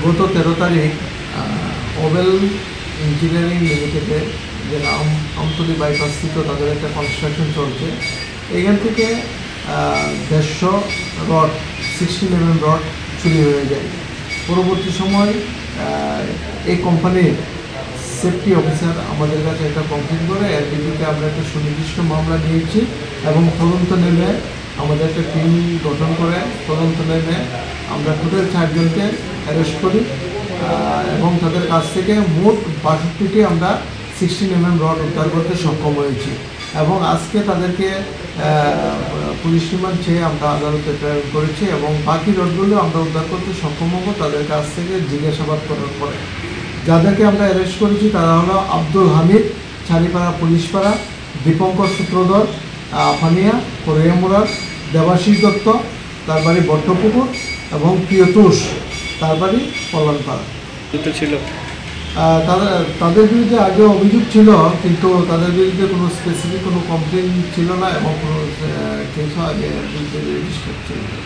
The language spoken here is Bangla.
গত 13 তারিখ ওবেল ইঞ্জিনিয়ারিং লিমিটেডে যে আমতলী বাইপাসস্থিত তাদের একটা কনস্ট্রাকশন চলছে, এখান থেকে 150 রড 16 mm রড চুরি হয়ে যায়। পরবর্তী সময় এই কোম্পানির সেফটি অফিসার আমাদের কাছে একটা কমপ্লেন করে, এর ভিত্তিতে আমরা একটা সুনির্দিষ্ট মামলা নিয়েছি এবং তদন্ত নেমে আমাদের একটা টিম গঠন করে তদন্ত নেমে আমরা টোটাল 4 জনকে অ্যারেস্ট করি এবং তাদের কাছ থেকে মোট 62টি আমরা 16 mm রড উদ্ধার করতে সক্ষম হয়েছি এবং আজকে তাদেরকে পুলিশ রিমান্ড চেয়ে আমরা আদালতে প্রেরণ করেছি এবং বাকি রডগুলো আমরা উদ্ধার করতে সক্ষম হব তাদের কাছ থেকে জিজ্ঞাসাবাদ করার পরে। যাদেরকে আমরা অ্যারেস্ট করেছি তারা হলো আব্দুল হামিদ, চারিপাড়া পুলিশপাড়া, দীপঙ্কর সূত্রধর, আফানিয়া, কোরিয়া মুরাদ, দেবাশিস দত্ত তার বাড়ি বট্টপুকুর এবং প্রিয়তোষ তার বাড়ি কল্যাণপাড়া। ছিল তাদের বিরুদ্ধে আগে অভিযোগ ছিল, কিন্তু তাদের বিরুদ্ধে কোনো স্পেসিফিক কোনো কমপ্লেন ছিল না এবং কোনো কেসও আগে বিরুদ্ধে রেজিস্টার ছিল না।